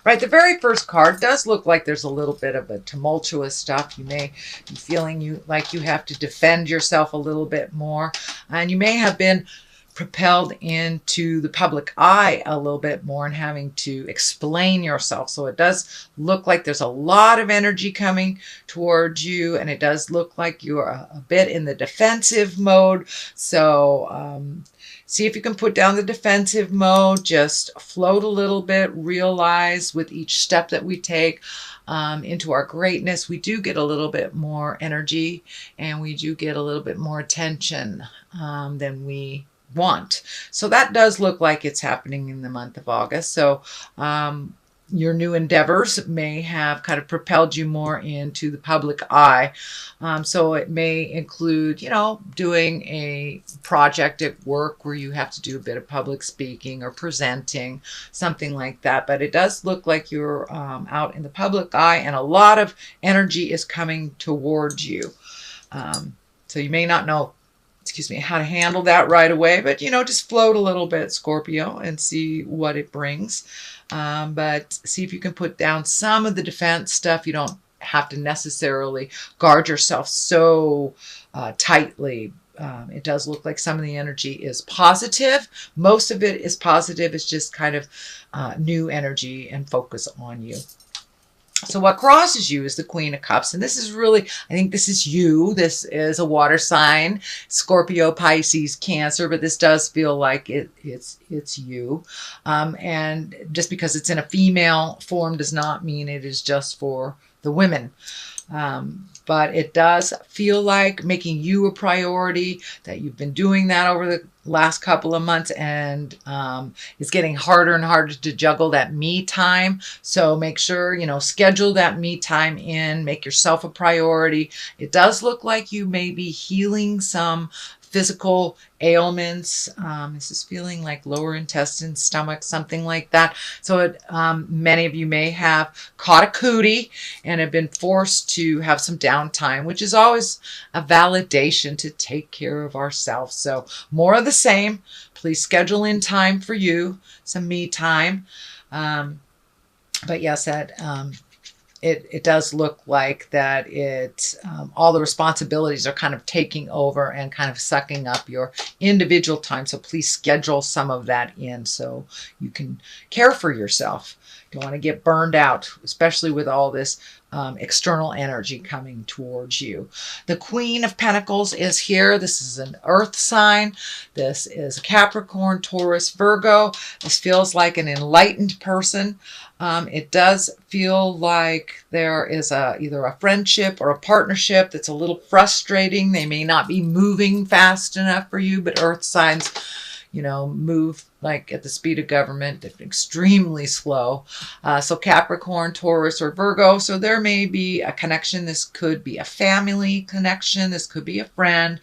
Right, the very first card does look like there's a little bit of a tumultuous stuff. You may be feeling like you have to defend yourself a little bit more, and you may have been propelled into the public eye a little bit more and having to explain yourself. So it does look like there's a lot of energy coming towards you, and it does look like you're a bit in the defensive mode. So see if you can put down the defensive mode, just float a little bit, realize with each step that we take into our greatness, we do get a little bit more energy and we do get a little bit more attention than we want. So that does look like it's happening in the month of August. So your new endeavors may have kind of propelled you more into the public eye. So it may include, doing a project at work where you have to do a bit of public speaking or presenting, something like that. But it does look like you're out in the public eye and a lot of energy is coming towards you. So you may not know how to handle that right away, but just float a little bit, Scorpio, and see what it brings. But see if you can put down some of the defense stuff. You don't have to necessarily guard yourself so tightly. It does look like some of the energy is positive. Most of it is positive. It's just kind of new energy and focus on you. So what crosses you is the Queen of Cups. And this is really, I think this is you. This is a water sign, Scorpio, Pisces, Cancer, but this does feel like it's you. And just because it's in a female form does not mean it is just for the women. But it does feel like making you a priority, that you've been doing that over the last couple of months, and it's getting harder and harder to juggle that me time. So make sure, schedule that me time in, make yourself a priority. It does look like you may be healing some physical ailments. This is feeling like lower intestine, stomach, something like that. So many of you may have caught a cootie and have been forced to have some downtime, which is always a validation to take care of ourselves. So more of the same. Please schedule in time for you, some me time. But yes, that it does look like that all the responsibilities are kind of taking over and kind of sucking up your individual time. So please schedule some of that in so you can care for yourself. You don't want to get burned out, especially with all this external energy coming towards you. The Queen of Pentacles is here. This is an earth sign. This is Capricorn, Taurus, Virgo. This feels like an enlightened person. It does feel like there is either a friendship or a partnership that's a little frustrating. They may not be moving fast enough for you, but earth signs, move like at the speed of government, extremely slow. So Capricorn, Taurus, or Virgo. So there may be a connection. This could be a family connection. This could be a friend.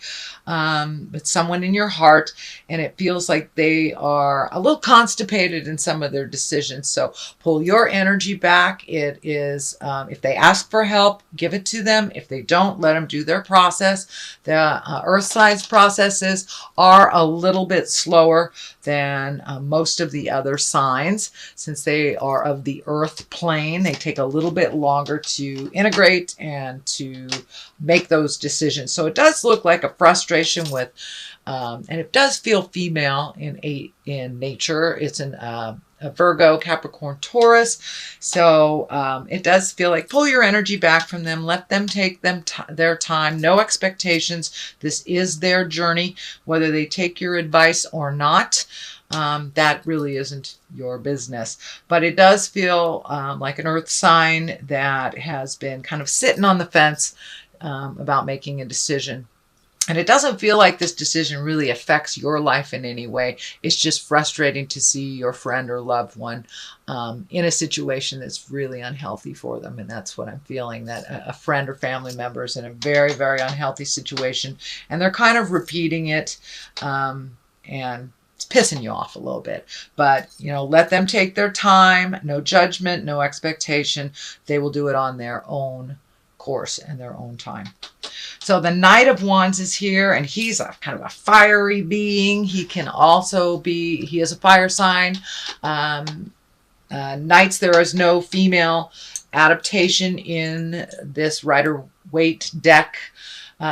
It's someone in your heart, and it feels like they are a little constipated in some of their decisions. So pull your energy back. It is, if they ask for help, give it to them. If they don't, let them do their process. The earth signs processes are a little bit slower than most of the other signs. Since they are of the earth plane, they take a little bit longer to integrate and to make those decisions. So it does look like a frustration with, and it does feel female in nature. It's a Virgo, Capricorn, Taurus. So it does feel like pull your energy back from them. Let them take their time. No expectations. This is their journey. Whether they take your advice or not, that really isn't your business. But it does feel like an earth sign that has been kind of sitting on the fence about making a decision. And it doesn't feel like this decision really affects your life in any way. It's just frustrating to see your friend or loved one in a situation that's really unhealthy for them. And that's what I'm feeling, that a friend or family member is in a very, very unhealthy situation. And they're kind of repeating it and it's pissing you off a little bit. But, let them take their time. No judgment, no expectation. They will do it on their own course and their own time. So the Knight of Wands is here, and he's a kind of a fiery being. He can also he is a fire sign. Knights, there is no female adaptation in this Rider-Waite deck.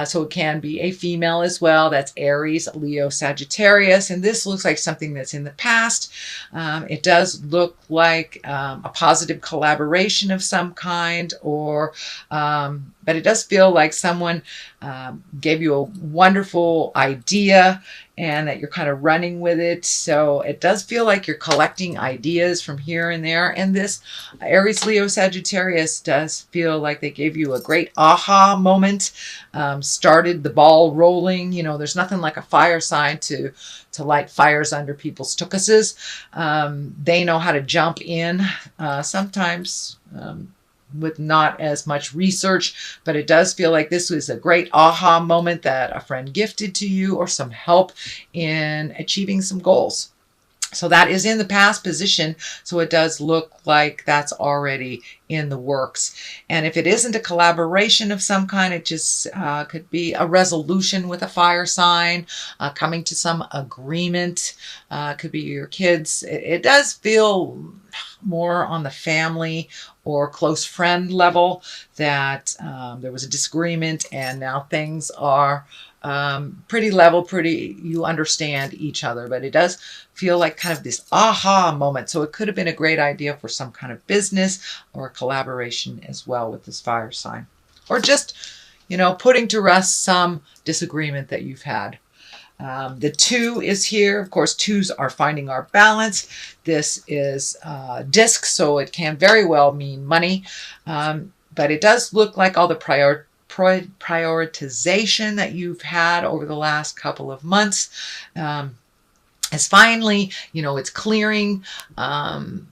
So it can be a female as well. That's Aries, Leo, Sagittarius. And this looks like something that's in the past. It does look like a positive collaboration of some kind, but it does feel like someone gave you a wonderful idea and that you're kind of running with it. So it does feel like you're collecting ideas from here and there. And this Aries, Leo, Sagittarius does feel like they gave you a great aha moment, started the ball rolling. You know, there's nothing like a fire sign to light fires under people's tuchuses. They know how to jump in, sometimes with not as much research, but it does feel like this was a great aha moment that a friend gifted to you, or some help in achieving some goals. So that is in the past position. So it does look like that's already in the works. And if it isn't a collaboration of some kind, it just could be a resolution with a fire sign, coming to some agreement. Could be your kids. It does feel more on the family or close friend level that there was a disagreement and now things are pretty level, you understand each other. But it does feel like kind of this aha moment. So it could have been a great idea for some kind of business or collaboration as well with this fire sign. Or just, putting to rest some disagreement that you've had. The 2 is here. Of course, 2s are finding our balance. This is disc, so it can very well mean money. But it does look like all the prioritization that you've had over the last couple of months is finally, it's clearing.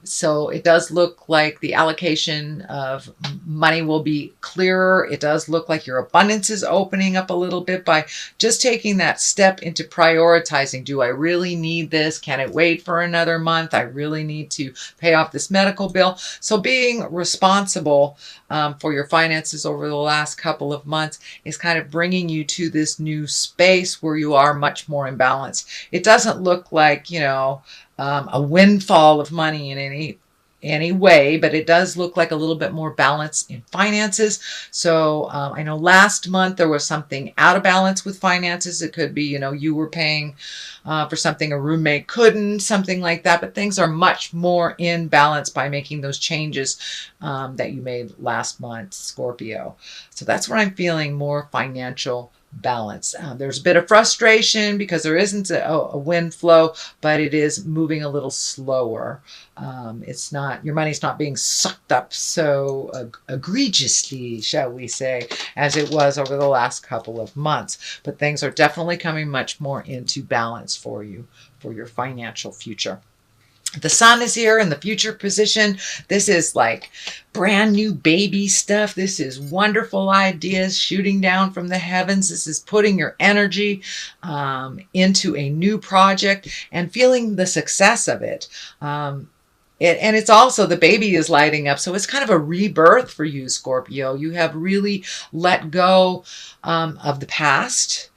So it does look like the allocation of money will be clearer. It does look like your abundance is opening up a little bit by just taking that step into prioritizing. Do I really need this? Can it wait for another month? I really need to pay off this medical bill. So being responsible for your finances over the last couple of months is kind of bringing you to this new space where you are much more in balance. It doesn't look like, a windfall of money in any way, but it does look like a little bit more balance in finances. So I know last month there was something out of balance with finances. It could be, you were paying for something a roommate couldn't, something like that. But things are much more in balance by making those changes that you made last month, Scorpio. So that's what I'm feeling, more financial balance. There's a bit of frustration because there isn't a wind flow, but it is moving a little slower. It's not, your money's not being sucked up so egregiously, shall we say, as it was over the last couple of months. But things are definitely coming much more into balance for you, for your financial future. The sun is here in the future position. This is like brand new baby stuff. This is wonderful ideas shooting down from the heavens. This is putting your energy into a new project and feeling the success of it. And it's also, the baby is lighting up. So it's kind of a rebirth for you, Scorpio. You have really let go of the past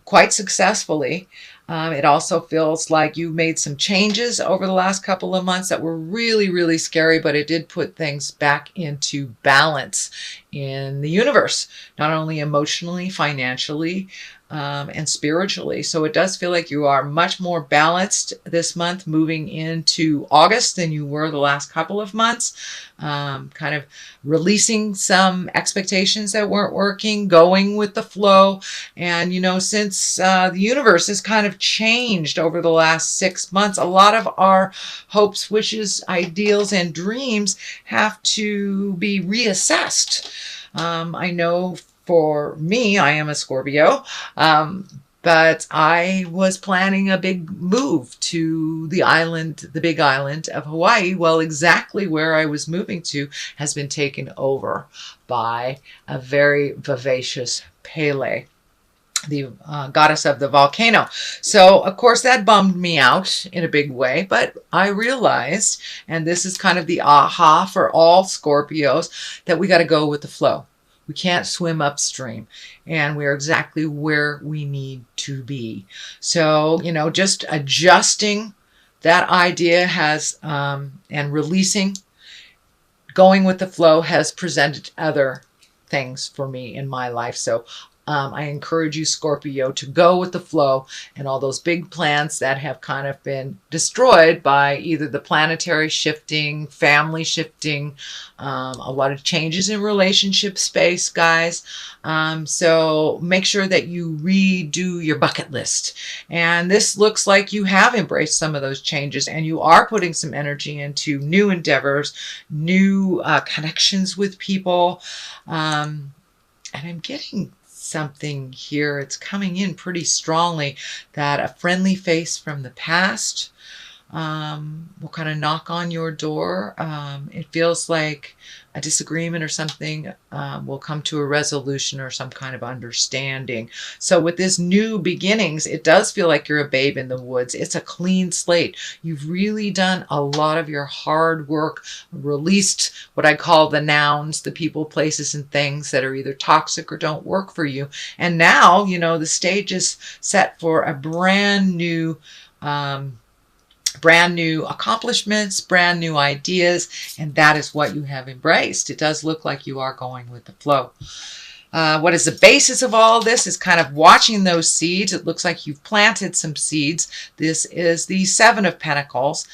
quite successfully. It also feels like you made some changes over the last couple of months that were really, really scary, but it did put things back into balance in the universe, not only emotionally, financially, and spiritually. So it does feel like you are much more balanced this month moving into August than you were the last couple of months. Kind of releasing some expectations that weren't working, going with the flow. And, since the universe has kind of changed over the last 6 months, a lot of our hopes, wishes, ideals, and dreams have to be reassessed. I know for me, I am a Scorpio, but I was planning a big move to the big island of Hawaii. Well, exactly where I was moving to has been taken over by a very vivacious Pele, the goddess of the volcano. So, of course, that bummed me out in a big way, but I realized, and this is kind of the aha for all Scorpios, that we got to go with the flow. We can't swim upstream, and we're exactly where we need to be. So, just adjusting that idea has, and releasing, going with the flow has presented other things for me in my life. So I encourage you, Scorpio, to go with the flow, and all those big plans that have kind of been destroyed by either the planetary shifting, family shifting, a lot of changes in relationship space, guys. So make sure that you redo your bucket list. And this looks like you have embraced some of those changes, and you are putting some energy into new endeavors, new connections with people. And I'm getting something here. It's coming in pretty strongly that a friendly face from the past will kind of knock on your door. It feels like a disagreement or something will come to a resolution or some kind of understanding. So with this new beginnings, it does feel like you're a babe in the woods. It's a clean slate. You've really done a lot of your hard work, released what I call the nouns, the people, places, and things that are either toxic or don't work for you. And now, you know, the stage is set for a brand new accomplishments, brand new ideas, and that is what you have embraced. It does look like you are going with the flow. What is the basis of all this is kind of watching those seeds. It looks like you've planted some seeds. This is the Seven of Pentacles.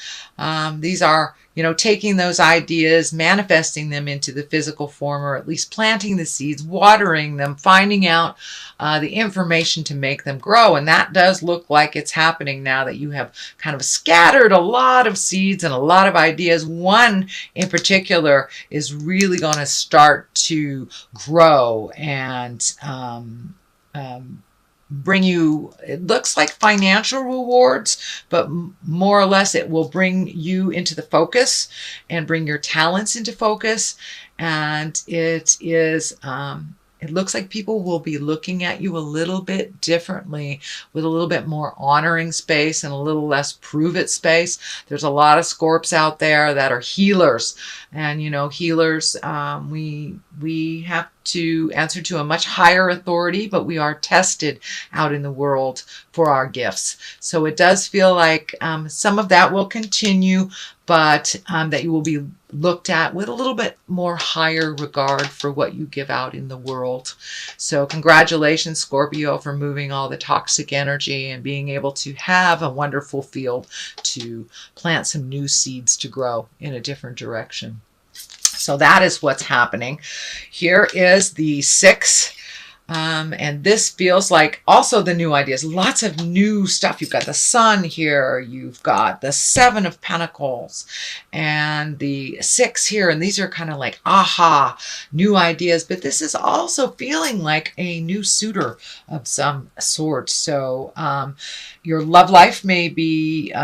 These are, you know, taking those ideas, manifesting them into the physical form, or at least planting the seeds, watering them, finding out the information to make them grow. And that does look like it's happening now that you have kind of scattered a lot of seeds and a lot of ideas. One in particular is really going to start to grow and bring you, it looks like financial rewards, but more or less it will bring you into the focus and bring your talents into focus. And it is, it looks like people will be looking at you a little bit differently, with a little bit more honoring space and a little less prove it space. There's a lot of Scorps out there that are healers. And, you know, healers, we have to answer to a much higher authority, but we are tested out in the world for our gifts. So it does feel like some of that will continue, but that you will be looked at with a little bit more higher regard for what you give out in the world. So congratulations, Scorpio, for moving all the toxic energy and being able to have a wonderful field to plant some new seeds to grow in a different direction. So that is what's happening. Here is the 6. And this feels like also the new ideas, lots of new stuff. You've got the Sun here, you've got the 7 of Pentacles and the 6 here. And these are kind of like, aha, new ideas. But this is also feeling like a new suitor of some sort. So your love life may be,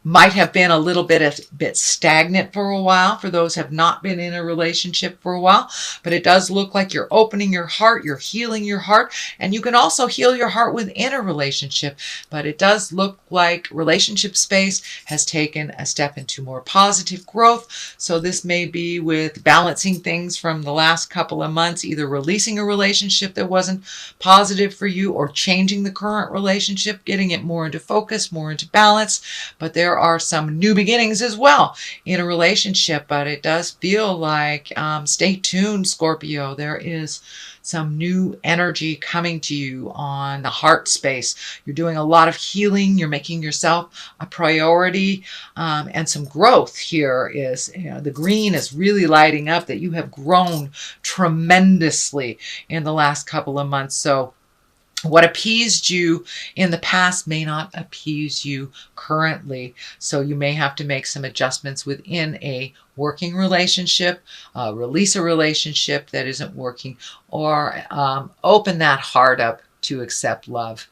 might have been a little bit stagnant for a while, for those who have not been in a relationship for a while. But it does look like you're opening your heart, you're healing your heart, and you can also heal your heart within a relationship. But it does look like relationship space has taken a step into more positive growth. So this may be with balancing things from the last couple of months, either releasing a relationship that wasn't positive for you, or changing the current relationship, getting it more into focus, more into balance. But there are some new beginnings as well in a relationship, but it does feel like, stay tuned, Scorpio. There is some new energy coming to you on the heart space. You're doing a lot of healing. You're making yourself a priority, and some growth here is, you know, the green is really lighting up that you have grown tremendously in the last couple of months. So what appeased you in the past may not appease you currently. So you may have to make some adjustments within a working relationship, release a relationship that isn't working, or open that heart up to accept love.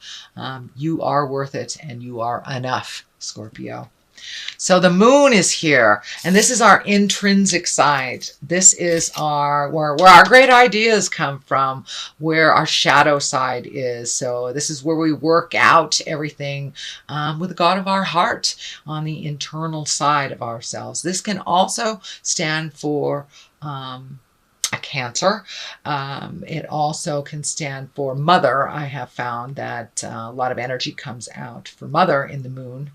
You are worth it and you are enough, Scorpio. So the moon is here, and this is our intrinsic side. This is our where our great ideas come from, where our shadow side is. So this is where we work out everything with the God of our heart on the internal side of ourselves. This can also stand for a Cancer. It also can stand for mother. I have found that a lot of energy comes out for mother in the moon.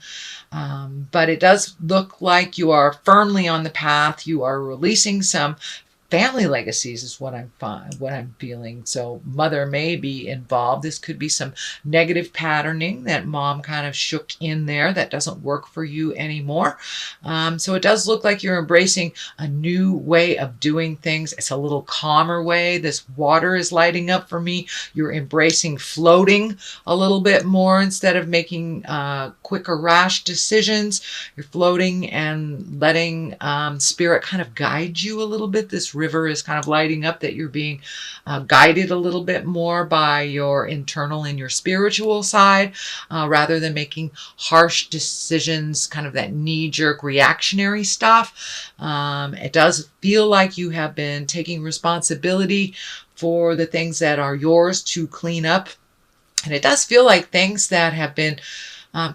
But it does look like you are firmly on the path. You are releasing some family legacies is what I'm feeling. So mother may be involved. This could be some negative patterning that mom kind of shook in there that doesn't work for you anymore. So it does look like you're embracing a new way of doing things. It's a little calmer way. This water is lighting up for me. You're embracing floating a little bit more instead of making quick or rash decisions. You're floating and letting spirit kind of guide you a little bit. This river is kind of lighting up that you're being guided a little bit more by your internal and your spiritual side, rather than making harsh decisions, kind of that knee-jerk reactionary stuff. It does feel like you have been taking responsibility for the things that are yours to clean up. And it does feel like things that have been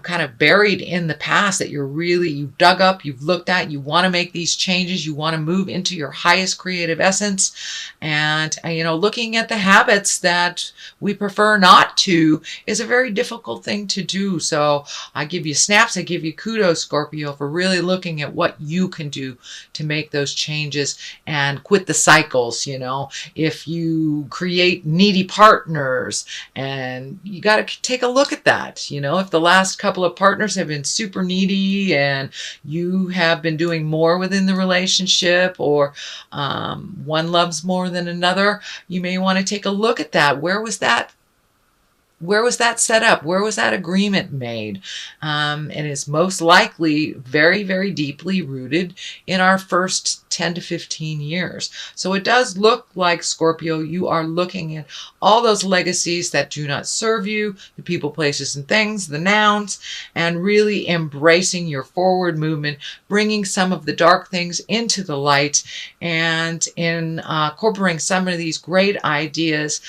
kind of buried in the past that you've dug up, you've looked at, you want to make these changes, you want to move into your highest creative essence. And, looking at the habits that we prefer not to is a very difficult thing to do. So I give you snaps, I give you kudos, Scorpio, for really looking at what you can do to make those changes and quit the cycles. If you create needy partners, and you got to take a look at that. If the last couple of partners have been super needy and you have been doing more within the relationship, or one loves more than another, you may want to take a look at that. Where was that set up? Where was that agreement made? It is most likely very, very deeply rooted in our first 10 to 15 years. So it does look like, Scorpio, you are looking at all those legacies that do not serve you, the people, places, and things, the nouns, and really embracing your forward movement, bringing some of the dark things into the light, and incorporating some of these great ideas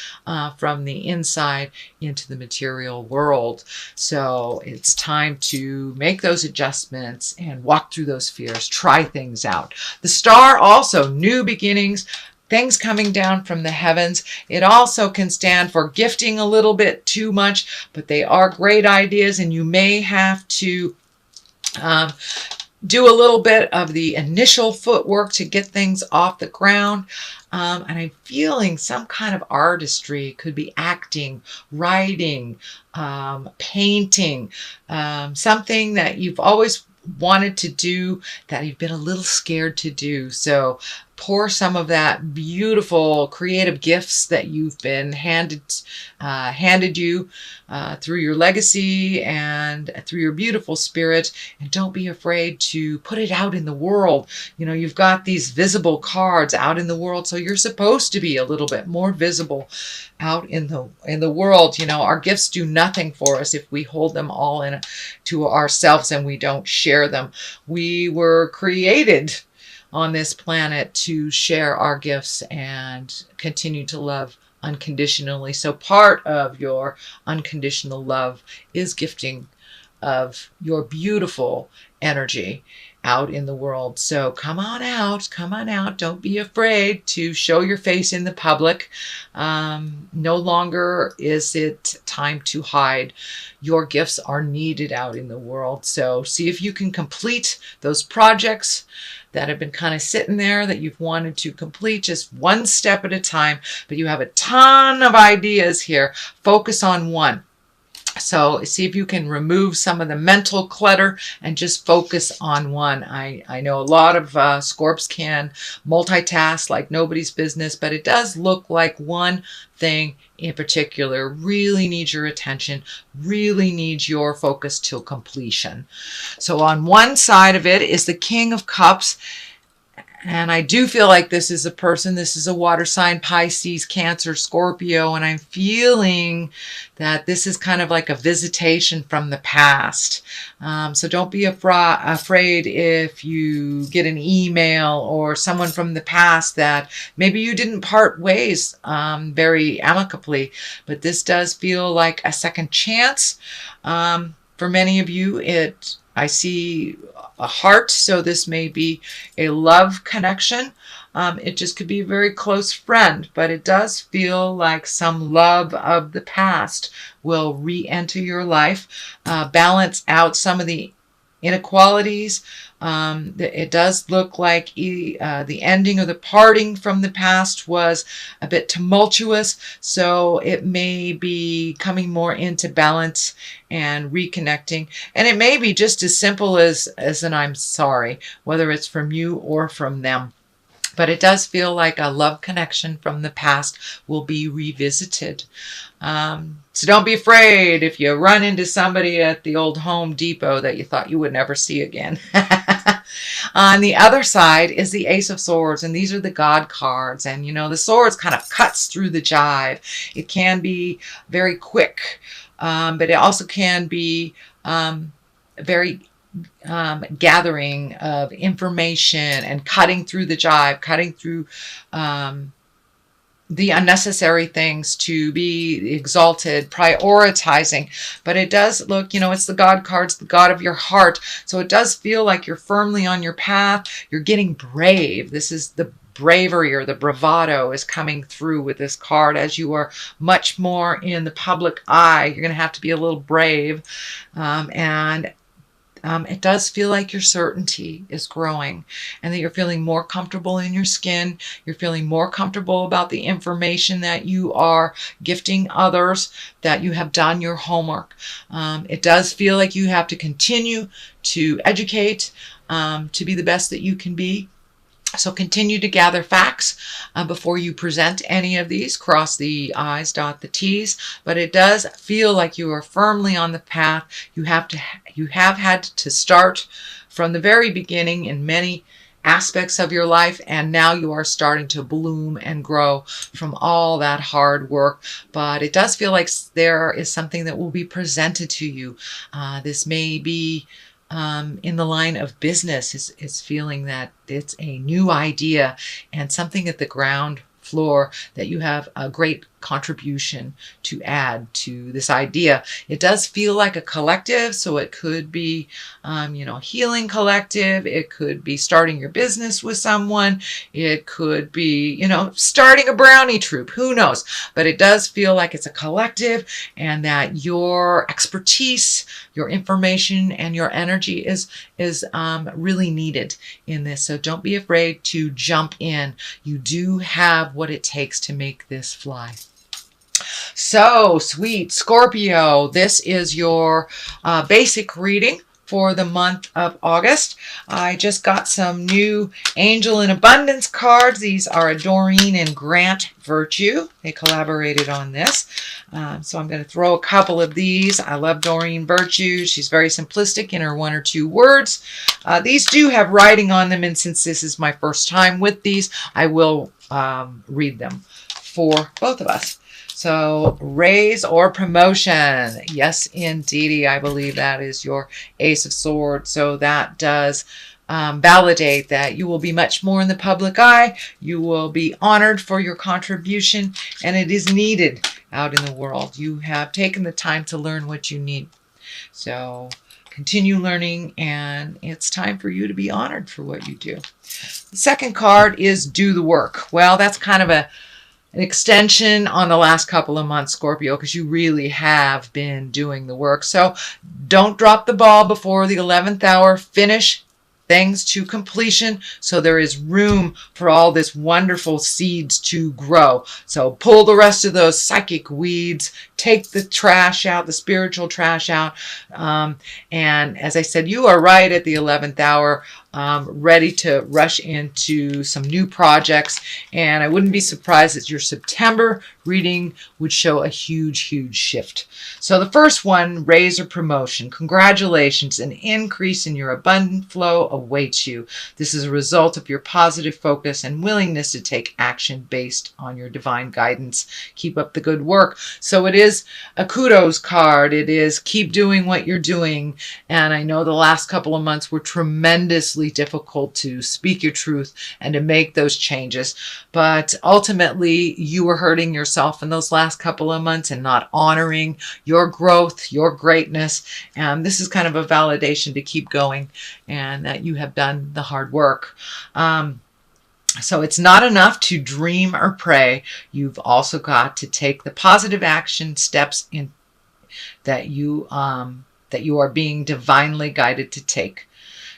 from the inside into the material world. So it's time to make those adjustments and walk through those fears, try things out. The star also, new beginnings, things coming down from the heavens. It also can stand for gifting a little bit too much, but they are great ideas, and you may have to do a little bit of the initial footwork to get things off the ground. And I'm feeling some kind of artistry. Could be acting, writing, painting, something that you've always wanted to do that you've been a little scared to do. So pour some of that beautiful creative gifts that you've been handed you through your legacy and through your beautiful spirit, and don't be afraid to put it out in the world. You've got these visible cards out in the world, so you're supposed to be a little bit more visible out in the world. Our gifts do nothing for us if we hold them all to ourselves and we don't share them. We were created on this planet to share our gifts and continue to love unconditionally. So part of your unconditional love is gifting of your beautiful energy out in the world. So come on out. Don't be afraid to show your face in the public. No longer is it time to hide. Your gifts are needed out in the world. So see if you can complete those projects that have been kind of sitting there that you've wanted to complete, just one step at a time. But you have a ton of ideas here. Focus on one. So see if you can remove some of the mental clutter and just focus on one. I know a lot of Scorps can multitask like nobody's business, but it does look like one thing in particular really needs your attention, really needs your focus till completion. So on one side of it is the King of Cups. And I do feel like this is a person, this is a water sign, Pisces, Cancer, Scorpio, and I'm feeling that this is kind of like a visitation from the past. So don't be afraid if you get an email or someone from the past that maybe you didn't part ways very amicably, but this does feel like a second chance. For many of you, it I see a heart, so this may be a love connection. It just could be a very close friend, but it does feel like some love of the past will re-enter your life, balance out some of the inequalities. It does look like the ending or the parting from the past was a bit tumultuous, so it may be coming more into balance and reconnecting. And it may be just as simple as an I'm sorry, whether it's from you or from them. But it does feel like a love connection from the past will be revisited. So don't be afraid if you run into somebody at the old Home Depot that you thought you would never see again. On the other side is the Ace of Swords, and these are the God cards. And, you know, the swords kind of cuts through the jive. It can be very quick, but it also can be very gathering of information and cutting through the jive, cutting through the unnecessary things to be exalted, prioritizing. But it does look, you know, it's the God cards, the God of your heart. So it does feel like you're firmly on your path. You're getting brave. This is the bravery, or the bravado is coming through with this card. As you are much more in the public eye, you're going to have to be a little brave. It does feel like your certainty is growing, and that you're feeling more comfortable in your skin. You're feeling more comfortable about the information that you are gifting others, that you have done your homework. It does feel like you have to continue to educate, to be the best that you can be. So continue to gather facts before you present any of these. Cross the I's, dot the T's. But it does feel like you are firmly on the path. You have had to start from the very beginning in many aspects of your life, and now you are starting to bloom and grow from all that hard work. But it does feel like there is something that will be presented to you. This may be in the line of business. Is feeling that it's a new idea and something at the ground floor that you have a great contribution to add to this idea. It does feel like a collective, so it could be, healing collective. It could be starting your business with someone. It could be, starting a brownie troop. Who knows? But it does feel like it's a collective, and that your expertise, your information, and your energy is really needed in this. So don't be afraid to jump in. You do have what it takes to make this fly. So, sweet Scorpio, this is your basic reading for the month of August. I just got some new Angel in Abundance cards. These are Doreen and Grant Virtue. They collaborated on this. So I'm going to throw a couple of these. I love Doreen Virtue. She's very simplistic in her 1 or 2 words. These do have writing on them, and since this is my first time with these, I will read them for both of us. So, raise or promotion. Yes, indeedy. I believe that is your Ace of Swords. So that does validate that you will be much more in the public eye. You will be honored for your contribution, and it is needed out in the world. You have taken the time to learn what you need. So, continue learning, and it's time for you to be honored for what you do. The second card is Do the Work. Well, that's kind of an extension on the last couple of months, Scorpio, because you really have been doing the work. So don't drop the ball before the 11th hour. Finish things to completion, so there is room for all this wonderful seeds to grow. So pull the rest of those psychic weeds, take the trash out, the spiritual trash out. And as I said, you are right at the 11th hour, ready to rush into some new projects. And I wouldn't be surprised that your September reading would show a huge, huge shift. So the first one, raise or promotion. Congratulations, an increase in your abundant flow awaits you. This is a result of your positive focus and willingness to take action based on your divine guidance. Keep up the good work. So it is a kudos card. It is keep doing what you're doing. And I know the last couple of months were tremendous tremendously difficult to speak your truth and to make those changes. But ultimately, you were hurting yourself in those last couple of months and not honoring your growth, your greatness. And this is kind of a validation to keep going and that you have done the hard work. So it's not enough to dream or pray. You've also got to take the positive action steps in that you are being divinely guided to take.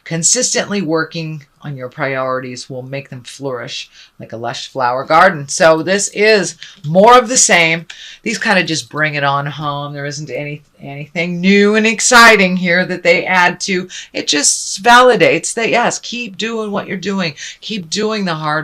Consistently working on your priorities will make them flourish like a lush flower garden. So this is more of the same. These kind of just bring it on home. There isn't anything new and exciting here that they add to. It just validates that, yes, keep doing what you're doing. Keep doing the hard